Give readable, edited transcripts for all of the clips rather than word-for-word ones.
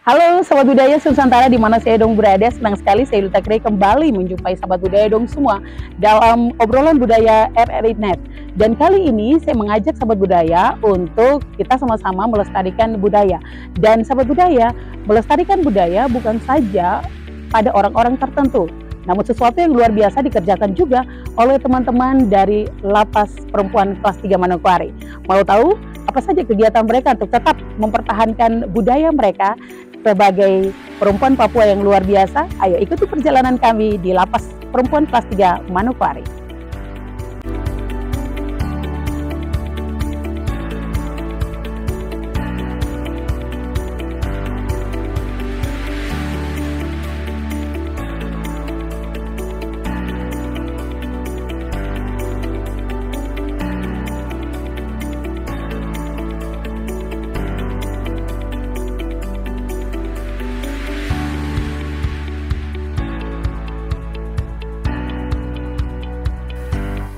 Halo Sobat Budaya Nusantara di mana saya dong berada, senang sekali saya Lita Grey kembali menjumpai Sobat Budaya dong semua dalam obrolan budaya RRI Net. Dan kali ini saya mengajak Sobat Budaya untuk kita sama-sama melestarikan budaya. Dan Sobat Budaya, melestarikan budaya bukan saja pada orang-orang tertentu, namun sesuatu yang luar biasa dikerjakan juga oleh teman-teman dari Lapas Perempuan Kelas 3 Manokwari. Mau tahu apa saja kegiatan mereka untuk tetap mempertahankan budaya mereka sebagai perempuan Papua yang luar biasa? Ayo ikuti perjalanan kami di Lapas Perempuan Kelas 3 Manokwari.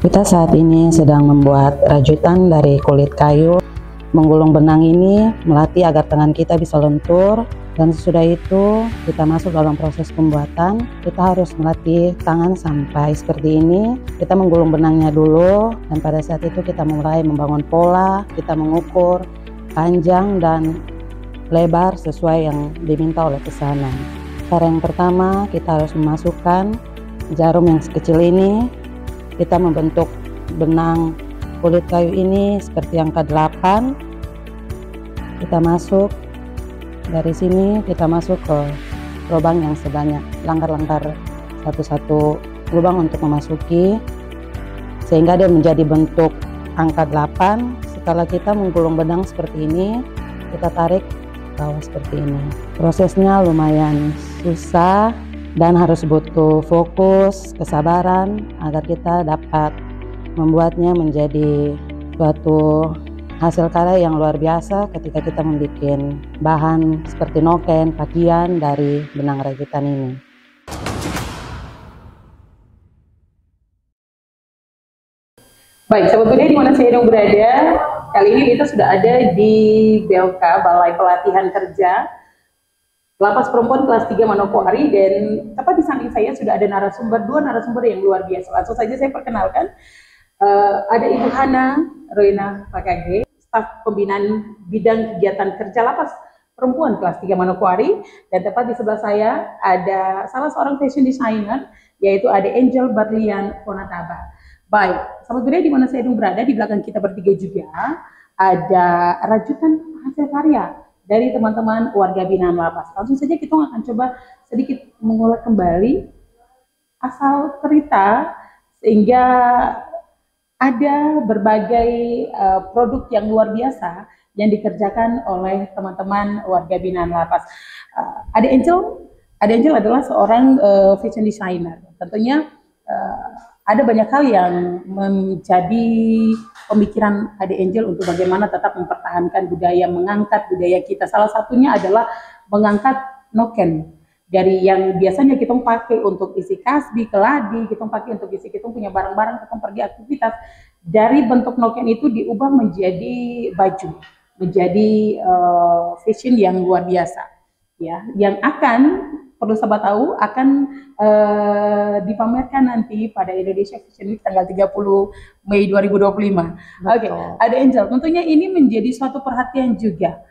Kita saat ini sedang membuat rajutan dari kulit kayu. Menggulung benang ini melatih agar tangan kita bisa lentur, dan sesudah itu kita masuk dalam proses pembuatan. Kita harus melatih tangan sampai seperti ini. Kita menggulung benangnya dulu, dan pada saat itu kita mulai membangun pola. Kita mengukur panjang dan lebar sesuai yang diminta oleh pesanan. Cara yang pertama, kita harus memasukkan jarum yang sekecil ini. Kita membentuk benang kulit kayu ini seperti angka 8. Kita masuk dari sini, kita masuk ke lubang yang sebanyak langkar-langkar satu-satu lubang untuk memasuki, sehingga dia menjadi bentuk angka 8. Setelah kita menggulung benang seperti ini, kita tarik bawah seperti ini. Prosesnya lumayan susah dan harus butuh fokus, kesabaran agar kita dapat membuatnya menjadi suatu hasil karya yang luar biasa ketika kita membuat bahan seperti noken, pakaian dari benang rajutan ini. Baik, Sobat Budaya di mana saya dong berada, kali ini kita sudah ada di BLK, Balai Pelatihan Kerja Lapas Perempuan Kelas 3 Manokwari, dan tepat di samping saya sudah ada dua narasumber yang luar biasa. Langsung saja saya perkenalkan, ada Ibu Hana Roina Pakage, staf pembinaan bidang kegiatan kerja Lapas Perempuan Kelas 3 Manokwari, dan tepat di sebelah saya ada salah seorang fashion designer, yaitu ada Angel Barlian Fonataba. Baik, Sobat Budaya di mana saya berada, di belakang kita bertiga juga ada rajutan hasil karya dari teman-teman warga binaan lapas. Langsung saja kita akan coba sedikit mengulas kembali asal cerita, sehingga ada berbagai produk yang luar biasa yang dikerjakan oleh teman-teman warga binaan lapas. Ada Angel adalah seorang fashion designer. Tentunya ada banyak hal yang menjadi pemikiran Ade Angel untuk bagaimana tetap mempertahankan budaya, mengangkat budaya kita. Salah satunya adalah mengangkat noken. Dari yang biasanya kita pakai untuk isi kasbi, keladi, kita pakai untuk isi kita punya barang-barang, kita pergi aktivitas. Dari bentuk noken itu diubah menjadi baju, menjadi fashion yang luar biasa. Ya, yang akan perlu sahabat tahu akan dipamerkan nanti pada Indonesia Fashion Week tanggal 30 Mei 2025. Oke, ada Angel, tentunya ini menjadi suatu perhatian juga.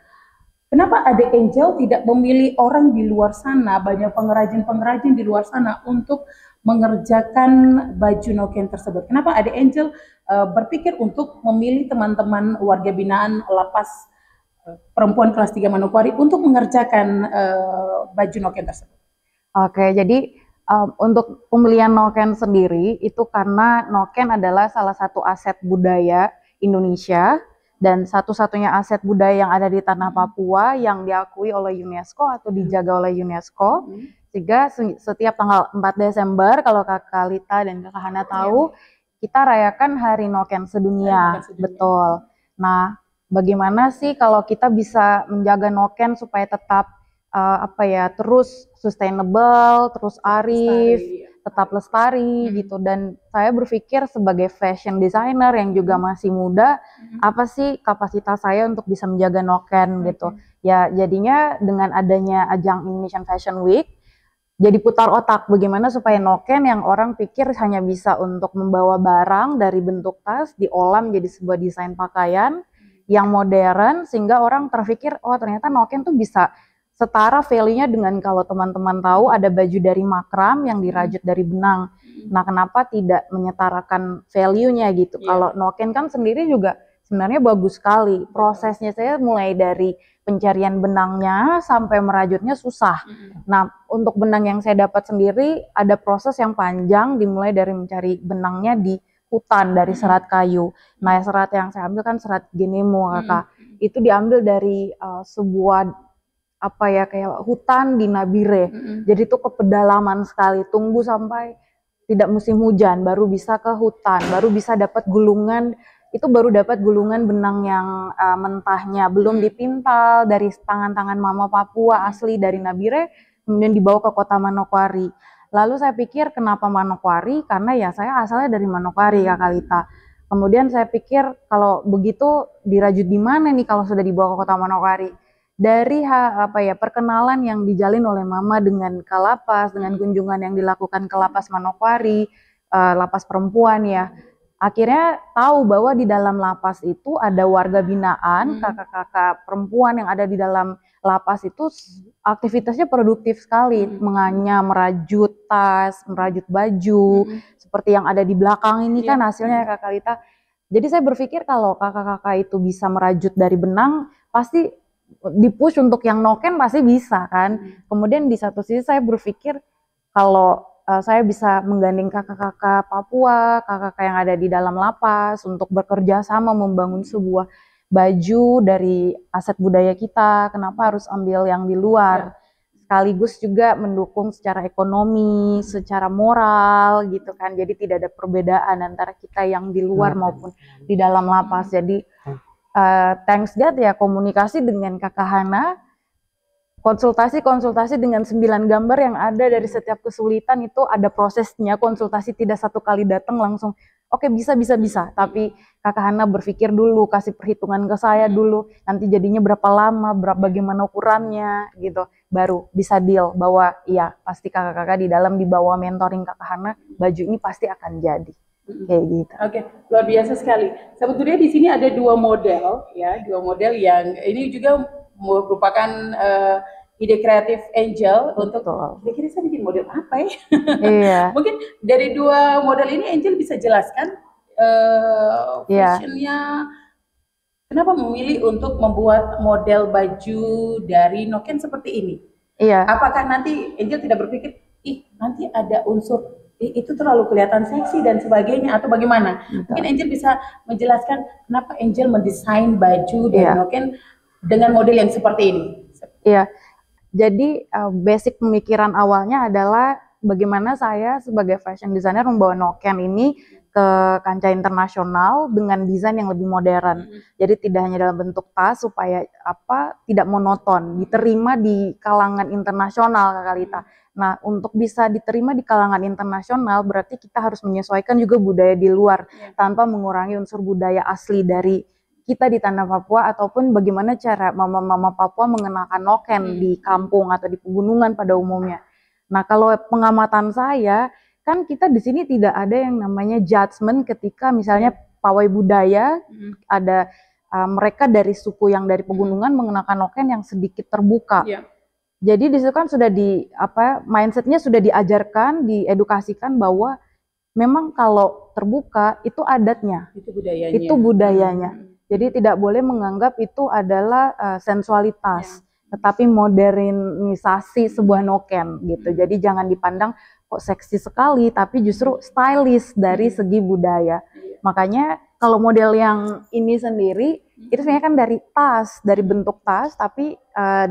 Kenapa ada Angel tidak memilih orang di luar sana, banyak pengrajin-pengrajin di luar sana untuk mengerjakan baju noken tersebut? Kenapa ada Angel berpikir untuk memilih teman-teman warga binaan Lapas Perempuan Kelas 3 Manokwari untuk mengerjakan baju noken tersebut? Oke, jadi untuk pembelian noken sendiri itu karena noken adalah salah satu aset budaya Indonesia dan satu-satunya aset budaya yang ada di tanah Papua yang diakui oleh UNESCO atau dijaga oleh UNESCO. Sehingga setiap tanggal 4 Desember kalau Kakak Lita dan Kakak Hana tahu, kita rayakan Hari Noken Sedunia. Betul. Nah, bagaimana sih kalau kita bisa menjaga noken supaya tetap terus sustainable, terus arif, tetap lestari gitu. Dan saya berpikir sebagai fashion designer yang juga masih muda, apa sih kapasitas saya untuk bisa menjaga noken gitu. Ya jadinya dengan adanya ajang Indonesian Fashion Week, jadi putar otak bagaimana supaya noken yang orang pikir hanya bisa untuk membawa barang dari bentuk tas diolah menjadi sebuah desain pakaian yang modern, sehingga orang terpikir oh ternyata noken tuh bisa setara value-nya dengan kalau teman-teman tahu ada baju dari makram yang dirajut dari benang. Nah, kenapa tidak menyetarakan value-nya gitu? Kalau noken kan sendiri juga sebenarnya bagus sekali. Prosesnya saya mulai dari pencarian benangnya sampai merajutnya susah. Nah, untuk benang yang saya dapat sendiri ada proses yang panjang, dimulai dari mencari benangnya di hutan dari serat kayu. Nah, serat yang saya ambil kan serat genemo, Kakak. Itu diambil dari sebuah apa ya kayak hutan di Nabire. Jadi itu ke pedalaman sekali. Tunggu sampai tidak musim hujan baru bisa ke hutan, baru bisa dapat gulungan. Itu baru dapat gulungan benang yang mentahnya, belum dipintal dari tangan-tangan mama Papua asli dari Nabire, kemudian dibawa ke kota Manokwari. Lalu saya pikir kenapa Manokwari? Karena ya saya asalnya dari Manokwari, Kak Kalita. Kemudian saya pikir kalau begitu dirajut di mana nih kalau sudah dibawa ke kota Manokwari? Dari perkenalan yang dijalin oleh Mama dengan Kalapas, dengan kunjungan yang dilakukan ke Lapas Manokwari, lapas perempuan ya. Akhirnya tahu bahwa di dalam lapas itu ada warga binaan, kakak-kakak perempuan yang ada di dalam lapas itu aktivitasnya produktif sekali, menganyam, merajut tas, merajut baju, seperti yang ada di belakang ini kan hasilnya Kak Kalita. Jadi saya berpikir kalau kakak-kakak itu bisa merajut dari benang, pasti dipush untuk yang noken pasti bisa kan. Kemudian di satu sisi saya berpikir kalau saya bisa menggandeng kakak-kakak Papua, kakak-kakak yang ada di dalam lapas untuk bekerja sama membangun sebuah baju dari aset budaya kita. Kenapa harus ambil yang di luar? Sekaligus juga mendukung secara ekonomi, secara moral gitu kan. Jadi tidak ada perbedaan antara kita yang di luar maupun di dalam lapas. Jadi thanks God ya komunikasi dengan Kakak Hana, konsultasi dengan 9 gambar yang ada dari setiap kesulitan itu ada prosesnya, konsultasi tidak satu kali datang langsung oke, bisa, tapi Kakak Hana berpikir dulu, kasih perhitungan ke saya dulu, nanti jadinya berapa lama, bagaimana ukurannya gitu, baru bisa deal bahwa iya pasti kakak-kakak di dalam di bawah mentoring Kakak Hana, baju ini pasti akan jadi. Kayak gitu. Oke, luar biasa sekali. Sebetulnya di sini ada dua model yang ini juga merupakan ide kreatif Angel untuk kira-kira saya bikin model apa ya? Iya. Mungkin dari dua model ini Angel bisa jelaskan fashionnya. Kenapa memilih untuk membuat model baju dari noken seperti ini? Iya. Apakah nanti Angel tidak berpikir, nanti ada unsur itu terlalu kelihatan seksi dan sebagainya atau bagaimana? Mungkin Angel bisa menjelaskan kenapa Angel mendesain baju dari noken dengan model yang seperti ini. Iya. Jadi basic pemikiran awalnya adalah bagaimana saya sebagai fashion designer membawa noken ini ke kancah internasional dengan desain yang lebih modern. Jadi tidak hanya dalam bentuk tas supaya tidak monoton, diterima di kalangan internasional, Kak Kalita. Nah, untuk bisa diterima di kalangan internasional berarti kita harus menyesuaikan juga budaya di luar tanpa mengurangi unsur budaya asli dari kita di tanah Papua ataupun bagaimana cara mama-mama Papua mengenakan noken di kampung atau di pegunungan pada umumnya. Nah, kalau pengamatan saya, kan kita di sini tidak ada yang namanya judgement ketika misalnya pawai budaya, ada mereka dari suku yang dari pegunungan mengenakan noken yang sedikit terbuka. Jadi di situ kan sudah mindsetnya sudah diajarkan, diedukasikan bahwa memang kalau terbuka itu adatnya, itu budayanya. Jadi tidak boleh menganggap itu adalah sensualitas, tetapi modernisasi sebuah noken gitu. Jadi jangan dipandang kok seksi sekali, tapi justru stylish dari segi budaya. Makanya kalau model yang ini sendiri itu sebenarnya kan dari tas, dari bentuk tas, tapi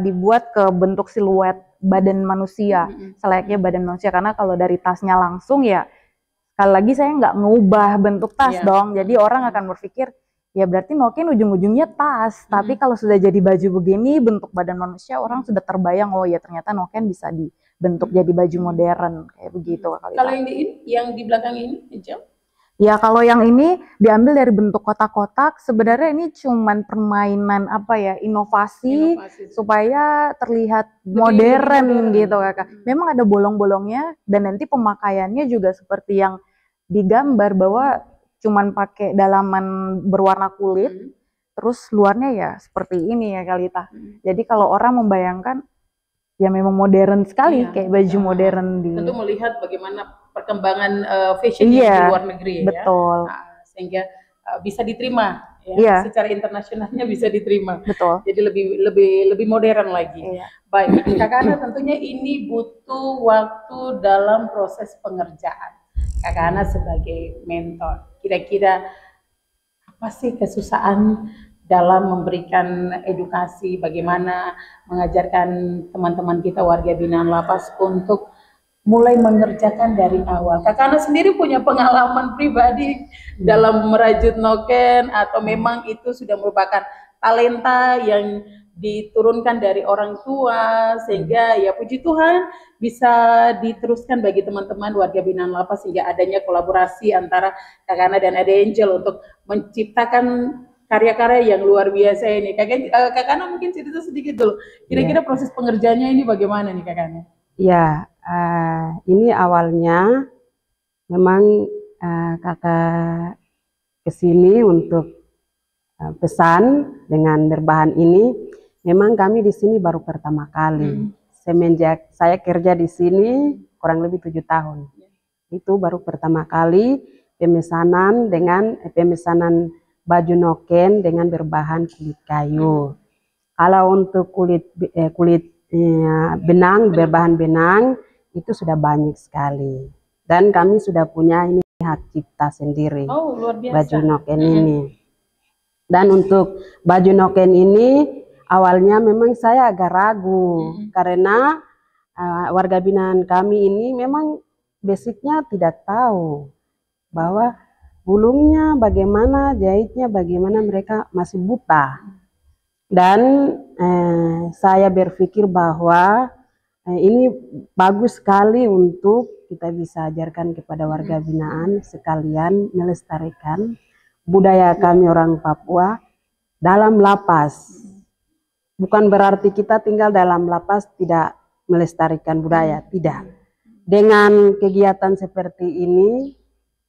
dibuat ke bentuk siluet badan manusia, selayaknya badan manusia. Karena kalau dari tasnya langsung ya, sekali lagi saya nggak ngubah bentuk tas dong. Jadi orang akan berpikir ya berarti noken ujung-ujungnya tas, tapi kalau sudah jadi baju begini bentuk badan manusia, orang sudah terbayang oh ya ternyata noken bisa dibentuk jadi baju modern kayak begitu. Kalau yang di belakang ini, Angel? Ya, kalau yang ini diambil dari bentuk kotak-kotak, sebenarnya ini cuman permainan apa ya, inovasi Inovasi. supaya terlihat Lebih modern modern. gitu Kakak. Memang ada bolong-bolongnya dan nanti pemakaiannya juga seperti yang digambar bahwa cuman pakai dalaman berwarna kulit, terus luarnya ya seperti ini ya Kalita. Jadi kalau orang membayangkan ya memang modern sekali Iya. kayak baju modern di Tentu melihat bagaimana perkembangan fashion di Iya, luar negeri ya. betul. Sehingga bisa diterima ya, Iya. secara internasionalnya bisa diterima. Betul. Jadi lebih modern lagi. Iya. Baik, Kak Ana tentunya ini butuh waktu dalam proses pengerjaan. Kak Ana sebagai mentor, kira-kira apa sih kesusahan dalam memberikan edukasi, bagaimana mengajarkan teman-teman kita warga binaan lapas untuk mulai mengerjakan dari awal. Kakak Ana sendiri punya pengalaman pribadi dalam merajut noken atau memang itu sudah merupakan talenta yang diturunkan dari orang tua sehingga ya puji Tuhan bisa diteruskan bagi teman-teman warga binaan lapas sehingga adanya kolaborasi antara Kakak Ana dan Ade Angel untuk menciptakan karya-karya yang luar biasa ini. Kakak Ana mungkin cerita sedikit dulu. Kira-kira proses pengerjaannya ini bagaimana nih Kakak Ana? Ya, ini awalnya memang kakak kesini untuk pesan dengan berbahan ini. Memang kami di sini baru pertama kali. Semenjak saya kerja di sini kurang lebih 7 tahun. Itu baru pertama kali pemesanan pemesanan baju noken dengan berbahan kulit kayu. Kalau untuk kulit benang, berbahan benang itu sudah banyak sekali. Dan kami sudah punya ini hak cipta sendiri. Oh, luar biasa. Baju noken ini. Dan untuk baju noken ini awalnya memang saya agak ragu karena warga binaan kami ini memang basicnya tidak tahu bahwa gulungnya bagaimana, jahitnya bagaimana, mereka masih buta. Dan saya berpikir bahwa ini bagus sekali untuk kita bisa ajarkan kepada warga binaan sekalian melestarikan budaya kami orang Papua dalam lapas. Bukan berarti kita tinggal dalam lapas tidak melestarikan budaya, tidak. Dengan kegiatan seperti ini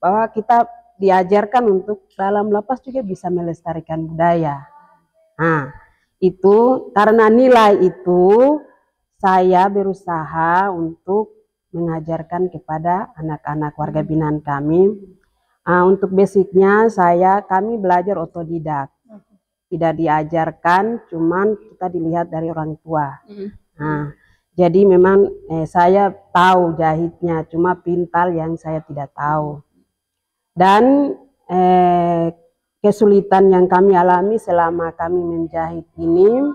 bahwa kita diajarkan untuk dalam lapas juga bisa melestarikan budaya. Nah, itu karena nilai itu saya berusaha untuk mengajarkan kepada anak-anak warga binaan kami. Untuk basicnya kami belajar otodidak, tidak diajarkan, cuman kita dilihat dari orang tua. Jadi memang saya tahu jahitnya, cuma pintal yang saya tidak tahu. Dan kesulitan yang kami alami selama kami menjahit ini,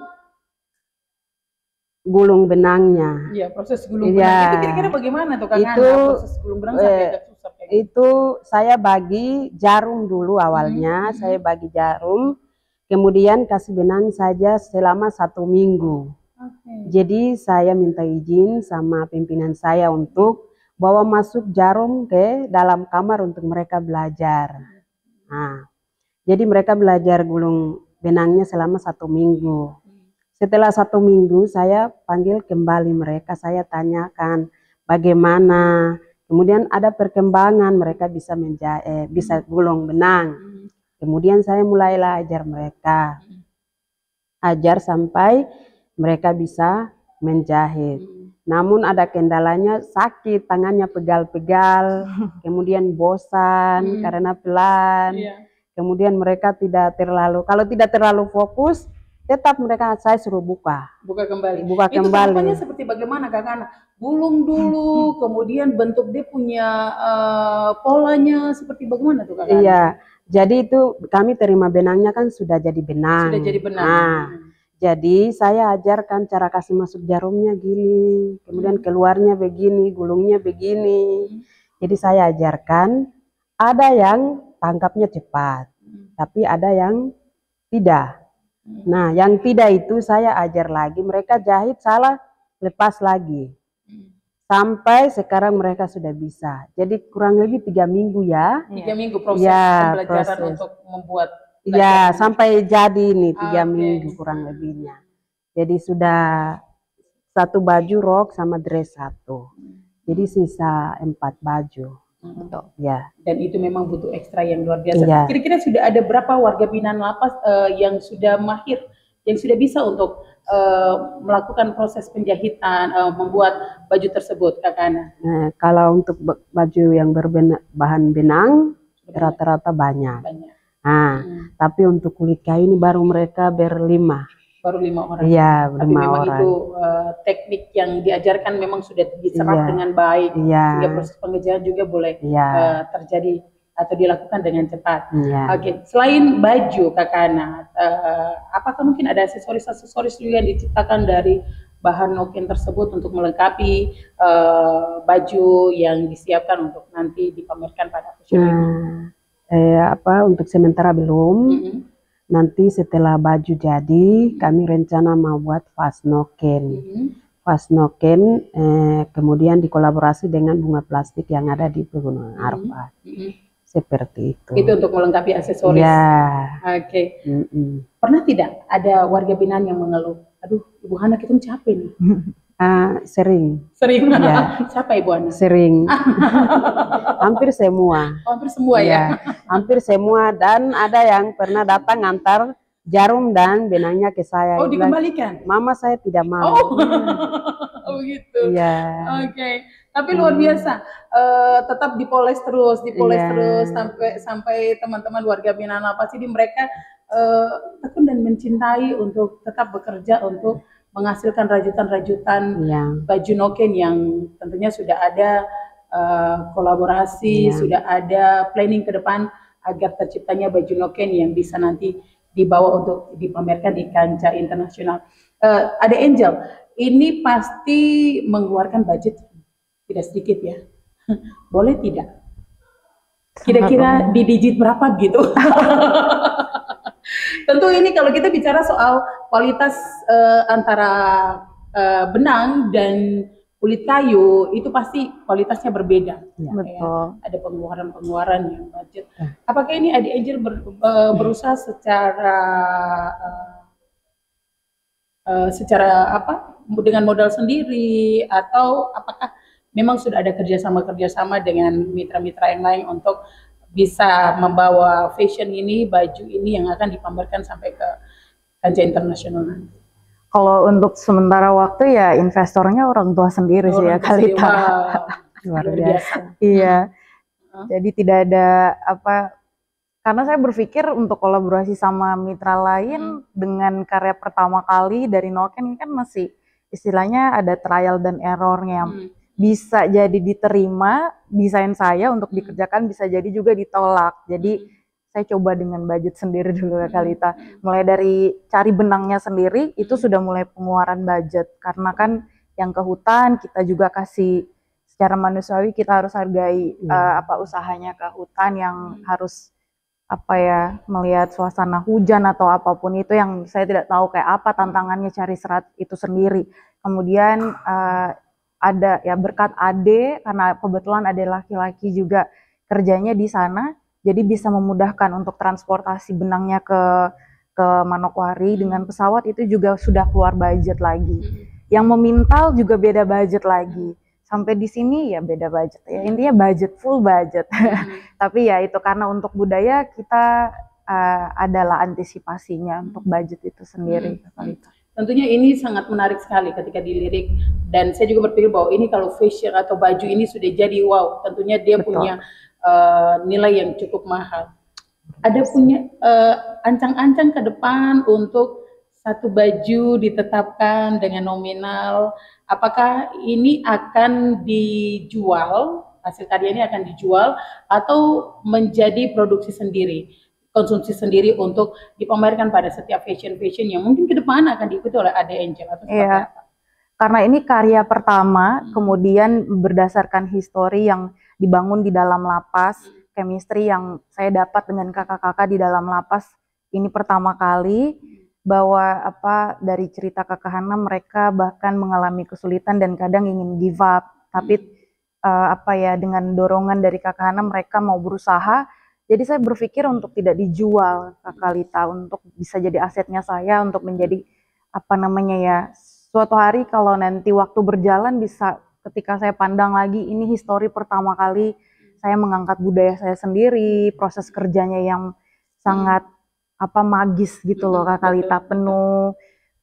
gulung benangnya. Iya, proses gulung benang itu kira-kira bagaimana tuh Kak Ana? Proses gulung benang sampai agak susah kayak gitu. Itu saya bagi jarum dulu awalnya, saya bagi jarum, kemudian kasih benang saja selama 1 minggu. Jadi saya minta izin sama pimpinan saya untuk bawa masuk jarum ke dalam kamar untuk mereka belajar. Nah, jadi mereka belajar gulung benangnya selama 1 minggu. Setelah 1 minggu saya panggil kembali mereka, saya tanyakan bagaimana. Kemudian ada perkembangan, mereka bisa bisa gulung benang. Kemudian saya mulailah ajar mereka. Ajar sampai mereka bisa menjahit. Namun ada kendalanya, sakit, tangannya pegal-pegal, kemudian bosan karena pelan. Kemudian mereka tidak terlalu, kalau tidak terlalu fokus, tetap saya suruh buka kembali. Itu tahapannya seperti bagaimana Kak Ana? Gulung dulu, kemudian bentuk dia punya polanya seperti bagaimana tuh Kak Ana? Iya, jadi itu kami terima benangnya kan sudah jadi benang. Sudah jadi benang. Jadi saya ajarkan cara kasih masuk jarumnya gini, kemudian keluarnya begini, gulungnya begini. Jadi saya ajarkan, ada yang tangkapnya cepat, tapi ada yang tidak. Nah, yang tidak itu saya ajar lagi, mereka jahit salah, lepas lagi. sampai sekarang mereka sudah bisa. Jadi kurang lebih 3 minggu ya. 3 minggu proses Ya, pembelajaran proses. untuk membuat. Ya, sampai jadi nih 3 Oke. minggu kurang lebihnya. Jadi sudah 1 baju rok sama dress 1. Jadi sisa 4 baju. Ya. Dan itu memang butuh ekstra yang luar biasa. Iya. Kira-kira sudah ada berapa warga binaan lapas yang sudah mahir, yang sudah bisa untuk melakukan proses penjahitan, membuat baju tersebut, Kak Ana? Kalau untuk baju yang berbahan benang rata-rata banyak. Nah, tapi untuk kulit kayu ini baru mereka berlima. Baru 5 orang. Iya, Tapi 5 memang orang. itu teknik yang diajarkan memang sudah diserap dengan baik, sehingga proses pengerjaan juga boleh terjadi atau dilakukan dengan cepat. Oke, selain baju, Kak Ana, apakah mungkin ada aksesoris juga yang diciptakan dari bahan noken tersebut untuk melengkapi baju yang disiapkan untuk nanti dipamerkan pada fashion week? Untuk sementara belum. Nanti setelah baju jadi, kami rencana mau buat vas noken. Vas noken kemudian dikolaborasi dengan bunga plastik yang ada di Pegunungan Arfak. Seperti itu. Itu untuk melengkapi aksesoris. Ya. Oke. Pernah tidak ada warga binaan yang mengeluh, aduh Ibu Hana kita capek nih? Sering. Sering. Ya. Siapa Ibu Hana? Sering. Hampir semua. Hampir semua ya. Hampir semua, dan ada yang pernah datang antar jarum dan benangnya ke saya. Oh, dikembalikan? Mama saya tidak mau. Oh begitu. Iya. Oke. Tapi luar biasa, tetap dipoles terus sampai teman-teman warga binaan lapas ini mereka tekun dan mencintai untuk tetap bekerja untuk menghasilkan rajutan-rajutan baju noken yang tentunya sudah ada kolaborasi, sudah ada planning ke depan agar terciptanya baju noken yang bisa nanti dibawa untuk dipamerkan di kancah internasional. Ada Angel, ini pasti mengeluarkan budget tidak sedikit ya. Boleh tidak? Kira-kira di digit berapa gitu? Tentu ini kalau kita bicara soal kualitas antara benang dan kulit kayu itu pasti kualitasnya berbeda. Betul. Ada pengeluaran yang budget. Apakah ini Adi Angel berusaha secara apa? Dengan modal sendiri, atau apakah memang sudah ada kerjasama dengan mitra-mitra yang lain untuk bisa membawa fashion ini, baju ini yang akan dipamerkan sampai ke kancah internasional nanti? Kalau untuk sementara waktu ya investornya orang tua sendiri sih ya Kalita. Luar biasa. Iya. Jadi tidak ada karena saya berpikir untuk kolaborasi sama mitra lain dengan karya pertama kali dari noken ini kan masih istilahnya ada trial dan errornya. Bisa jadi diterima desain saya untuk dikerjakan, bisa jadi juga ditolak. Jadi saya coba dengan budget sendiri dulu ya Kalita. Mulai dari cari benangnya sendiri itu sudah mulai pengeluaran budget, karena kan yang ke hutan kita juga kasih secara manusiawi, kita harus hargai usahanya ke hutan yang harus melihat suasana hujan atau apapun itu yang saya tidak tahu kayak apa tantangannya cari serat itu sendiri. Kemudian ada ya berkat Ade, karena kebetulan ada laki-laki juga kerjanya di sana, jadi bisa memudahkan untuk transportasi benangnya ke Manokwari dengan pesawat itu juga sudah keluar budget lagi. Yang memintal juga beda budget lagi. Sampai di sini ya beda budget ya. Intinya budget, full budget. Tapi ya itu karena untuk budaya kita adalah antisipasinya untuk budget itu sendiri. Tentunya ini sangat menarik sekali ketika dilirik, dan saya juga berpikir bahwa ini kalau fashion atau baju ini sudah jadi wow, tentunya dia punya nilai yang cukup mahal. Ada punya ancang-ancang ke depan untuk satu baju ditetapkan dengan nominal, apakah ini akan dijual, hasil karya ini akan dijual atau menjadi produksi sendiri, konsumsi sendiri untuk dipamerkan pada setiap fashion yang mungkin ke depan akan diikuti oleh Ade Angel atau seperti apa? Karena ini karya pertama, kemudian berdasarkan histori yang dibangun di dalam lapas, chemistry yang saya dapat dengan kakak-kakak di dalam lapas, ini pertama kali bahwa dari cerita Kakak Hana mereka bahkan mengalami kesulitan dan kadang ingin give up, tapi apa ya, dengan dorongan dari Kakak Hana mereka mau berusaha. Jadi saya berpikir untuk tidak dijual Kakak Lita, untuk bisa jadi asetnya saya, untuk menjadi apa namanya ya, suatu hari kalau nanti waktu berjalan bisa ketika saya pandang lagi ini histori pertama kali saya mengangkat budaya saya sendiri, proses kerjanya yang sangat apa magis gitu loh Kakak Lita, penuh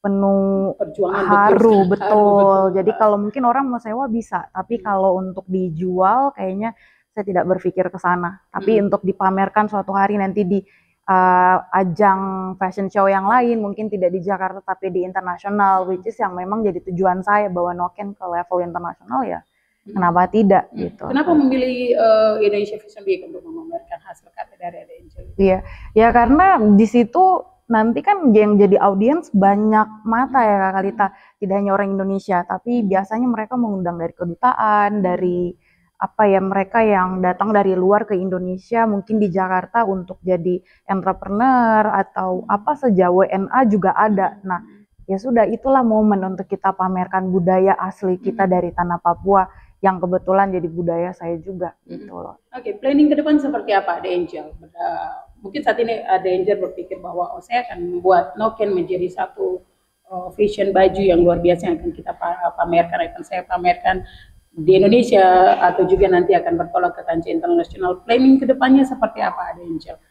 Perjuangan haru, betul. betul. Jadi kalau mungkin orang mau sewa bisa, tapi kalau untuk dijual kayaknya saya tidak berpikir ke sana. Tapi untuk dipamerkan suatu hari nanti di ajang fashion show yang lain, mungkin tidak di Jakarta tapi di internasional, which is yang memang jadi tujuan saya bawa Noken ke level internasional ya. Kenapa tidak gitu. Kenapa memilih Indonesia Fashion Week untuk memamerkan hasil karya dari Ade Angel? Iya, ya karena di situ nanti kan yang jadi audiens banyak mata ya Kakak Lita, tidak hanya orang Indonesia, tapi biasanya mereka mengundang dari kedutaan, dari apa ya, mereka yang datang dari luar ke Indonesia, mungkin di Jakarta untuk jadi entrepreneur atau apa saja, WNA juga ada. Nah, ya sudah, itulah momen untuk kita pamerkan budaya asli kita dari tanah Papua yang kebetulan jadi budaya saya juga gitu loh. Oke, planning ke depan seperti apa Ade Angel? Mungkin saat ini Ade Angel berpikir bahwa saya akan membuat Noken menjadi satu fashion baju yang luar biasa yang akan kita pamerkan, akan saya pamerkan di Indonesia atau juga nanti akan bertolak ke kancah internasional. Planning kedepannya seperti apa Ade Angel?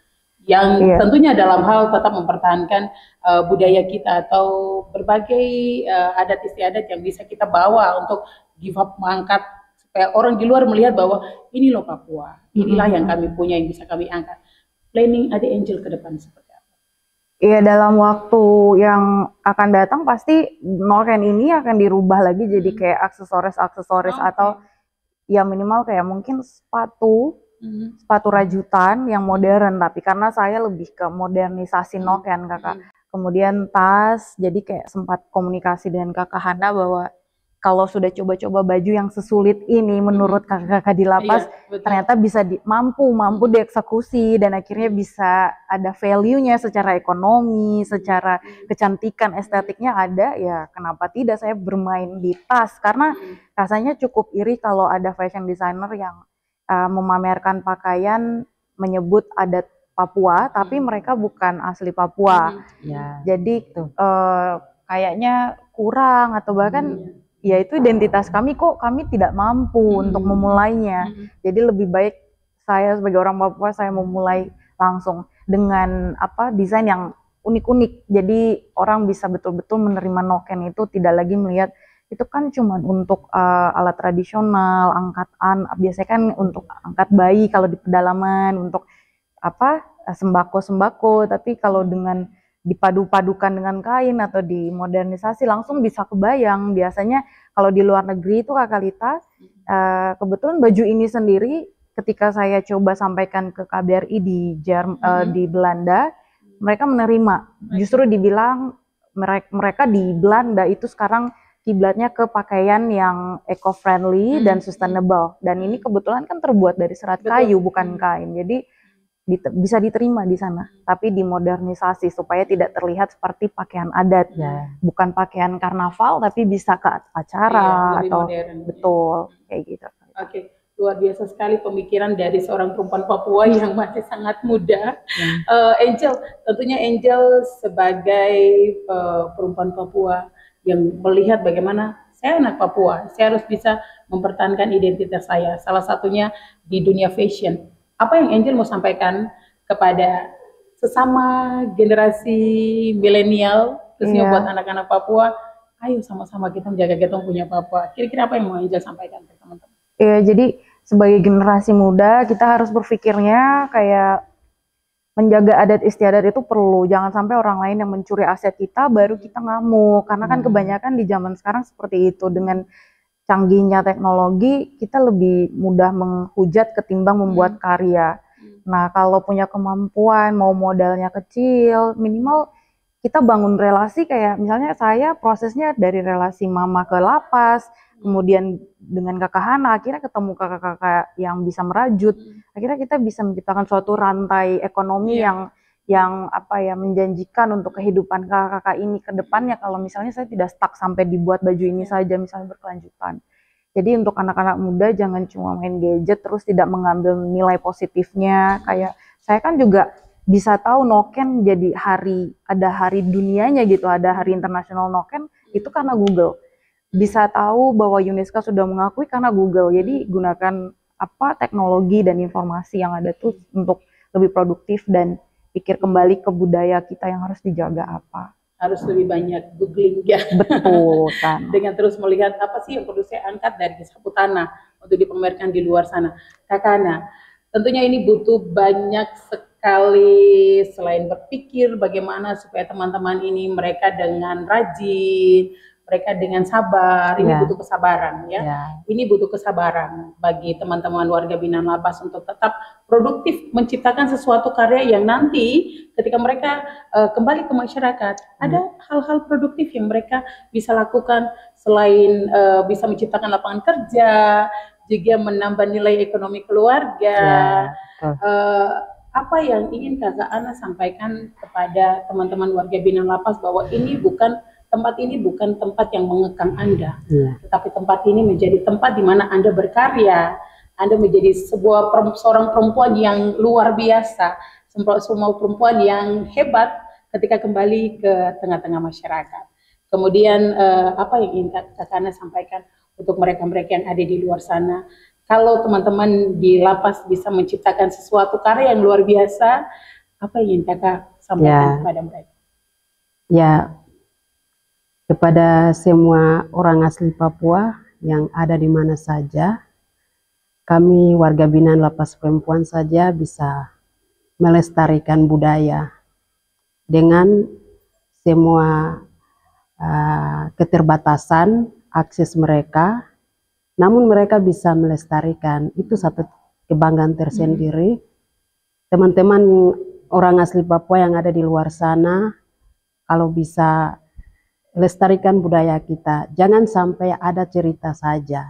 Yang tentunya dalam hal tetap mempertahankan budaya kita atau berbagai adat istiadat yang bisa kita bawa untuk mengangkat supaya orang di luar melihat bahwa ini loh Papua, inilah yang kami punya yang bisa kami angkat. Planning Ade Angel ke depan seperti apa? Iya, dalam waktu yang akan datang pasti Noken ini akan dirubah lagi jadi kayak aksesoris atau ya minimal kayak mungkin sepatu rajutan yang modern, tapi karena saya lebih ke modernisasi Noken Kakak. Kemudian tas, jadi kayak sempat komunikasi dengan Kakak Hana bahwa kalau sudah coba-coba baju yang sesulit ini menurut kakak-kakak di lapas, ternyata bisa mampu dieksekusi dan akhirnya bisa ada value-nya secara ekonomi, secara kecantikan, estetiknya ada, ya kenapa tidak saya bermain di tas, karena rasanya cukup iri kalau ada fashion designer yang memamerkan pakaian menyebut adat Papua, tapi mereka bukan asli Papua. Jadi kayaknya kurang atau bahkan ya itu identitas kami, kok kami tidak mampu untuk memulainya. Jadi lebih baik saya sebagai orang Papua, saya memulai langsung dengan apa, desain yang unik-unik. Jadi orang bisa betul-betul menerima Noken itu, tidak lagi melihat itu kan cuma untuk alat tradisional, angkatan, biasanya kan untuk angkat bayi kalau di pedalaman, untuk apa, sembako-sembako, tapi kalau dengan dipadu-padukan dengan kain atau dimodernisasi langsung bisa kebayang. Biasanya kalau di luar negeri itu Kakak Lita, kebetulan baju ini sendiri ketika saya coba sampaikan ke KBRI di Belanda, mereka menerima. Justru dibilang mereka di Belanda itu sekarang kiblatnya ke pakaian yang eco-friendly dan sustainable. Dan ini kebetulan kan terbuat dari serat kayu, bukan kain. Jadi bisa diterima di sana, tapi dimodernisasi supaya tidak terlihat seperti pakaian adat, bukan pakaian karnaval, tapi bisa ke acara atau modern, betul kayak gitu. Oke, luar biasa sekali pemikiran dari seorang perempuan Papua yang masih sangat muda. Angel, tentunya Angel sebagai perempuan Papua yang melihat bagaimana saya anak Papua, saya harus bisa mempertahankan identitas saya. Salah satunya di dunia fashion. Apa yang Angel mau sampaikan kepada sesama generasi milenial, khususnya buat anak-anak Papua, ayo sama-sama kita menjaga getong punya Papua. Kira-kira apa yang mau Angel sampaikan ke teman-teman? Iya, jadi sebagai generasi muda kita harus berpikirnya kayak menjaga adat istiadat itu perlu. Jangan sampai orang lain yang mencuri aset kita baru kita ngamuk. Karena kan kebanyakan di zaman sekarang seperti itu, dengan canggihnya teknologi, kita lebih mudah menghujat ketimbang membuat karya. Nah, kalau punya kemampuan, mau modalnya kecil, minimal kita bangun relasi, kayak misalnya saya prosesnya dari relasi mama ke lapas, kemudian dengan Kakak Hana, akhirnya ketemu kakak-kakak yang bisa merajut, akhirnya kita bisa menciptakan suatu rantai ekonomi yang apa ya, menjanjikan untuk kehidupan kakak-kakak ini ke depannya, kalau misalnya saya tidak stuck sampai dibuat baju ini saja misalnya berkelanjutan. Jadi untuk anak-anak muda jangan cuma main gadget terus tidak mengambil nilai positifnya. Kayak saya kan juga bisa tahu Noken jadi ada hari dunianya gitu, ada hari internasional Noken itu karena Google. Bisa tahu bahwa UNESCO sudah mengakui karena Google. Jadi gunakan teknologi dan informasi yang ada tuh untuk lebih produktif dan pikir kembali ke budaya kita yang harus dijaga apa. Harus lebih banyak googling ya. Betul kan. Dengan terus melihat apa sih yang perlu saya angkat dari sapu tanah untuk dipamerkan di luar sana. Kakak Hana, tentunya ini butuh banyak sekali selain berpikir bagaimana supaya teman-teman ini mereka dengan rajin, mereka dengan sabar, ini butuh kesabaran ya. Ini butuh kesabaran bagi teman-teman warga binaan lapas untuk tetap produktif menciptakan sesuatu karya yang nanti ketika mereka kembali ke masyarakat ada hal-hal produktif yang mereka bisa lakukan selain bisa menciptakan lapangan kerja, juga menambah nilai ekonomi keluarga. Apa yang ingin Kakak Ana sampaikan kepada teman-teman warga binaan lapas bahwa tempat ini bukan tempat yang mengekang Anda, tetapi tempat ini menjadi tempat di mana Anda berkarya, Anda menjadi seorang perempuan yang luar biasa, semua perempuan yang hebat ketika kembali ke tengah-tengah masyarakat. Kemudian apa yang ingin Kakak Ana sampaikan untuk mereka-mereka yang ada di luar sana? Kalau teman-teman di lapas bisa menciptakan sesuatu karya yang luar biasa, apa yang ingin Kakak sampaikan kepada mereka? Ya, kepada semua orang asli Papua yang ada di mana saja, kami warga binaan lapas perempuan saja bisa melestarikan budaya dengan semua keterbatasan akses mereka, namun mereka bisa melestarikan. Itu satu kebanggaan tersendiri. Teman-teman orang asli Papua yang ada di luar sana, kalau bisa lestarikan budaya kita, jangan sampai ada cerita saja,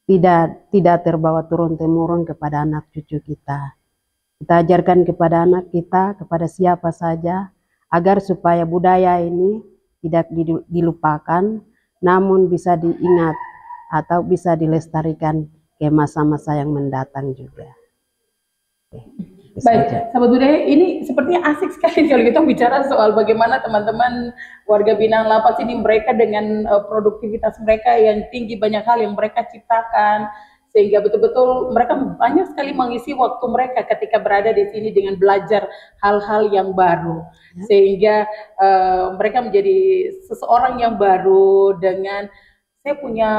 tidak terbawa turun-temurun kepada anak cucu kita. Kita ajarkan kepada anak kita, kepada siapa saja, agar supaya budaya ini tidak dilupakan, namun bisa diingat atau bisa dilestarikan ke masa-masa yang mendatang juga. Baik, sahabat budaya, ini sepertinya asik sekali kalau kita bicara soal bagaimana teman-teman warga binaan lapas ini mereka dengan produktivitas mereka yang tinggi, banyak hal yang mereka ciptakan, sehingga betul-betul mereka banyak sekali mengisi waktu mereka ketika berada di sini dengan belajar hal-hal yang baru, sehingga mereka menjadi seseorang yang baru dengan saya punya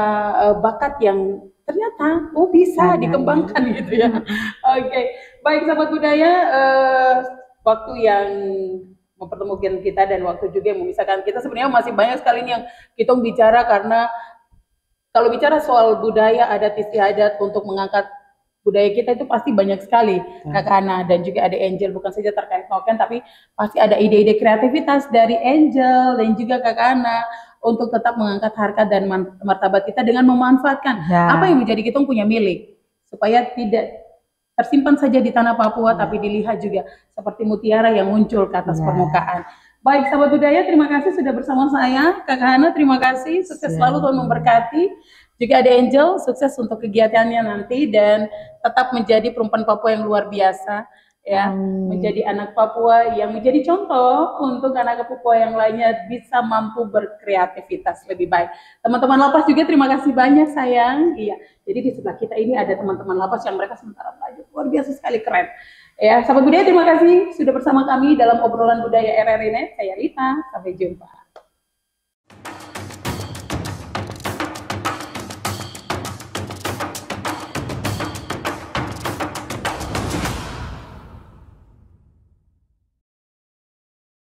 bakat yang ternyata bisa dikembangkan gitu ya. Oke. Baik sahabat budaya, waktu yang mempertemukan kita dan waktu juga yang memisahkan kita sebenarnya masih banyak sekali yang kita bicara, karena kalau bicara soal budaya adat istiadat untuk mengangkat budaya kita itu pasti banyak sekali Kakak Ana, dan juga ada Angel, bukan saja terkait Noken tapi pasti ada ide-ide kreativitas dari Angel dan juga Kakak Ana untuk tetap mengangkat harkat dan martabat kita dengan memanfaatkan apa yang menjadi kita punya milik, supaya tidak tersimpan saja di tanah Papua, tapi dilihat juga seperti mutiara yang muncul ke atas permukaan. Baik sahabat budaya, terima kasih sudah bersama saya. Kakak Hana, terima kasih, sukses selalu, Tuhan memberkati. Juga ada Angel, sukses untuk kegiatannya nanti dan tetap menjadi perempuan Papua yang luar biasa, ya, menjadi anak Papua yang menjadi contoh untuk anak Papua yang lainnya bisa mampu berkreativitas lebih baik. Teman-teman lapas juga terima kasih banyak sayang. Iya, jadi di sebelah kita ini ada teman-teman lapas yang mereka sementara belajar luar biasa sekali, keren. Ya, sahabat budaya terima kasih sudah bersama kami dalam obrolan budaya RRI Net. Saya Lita, sampai jumpa.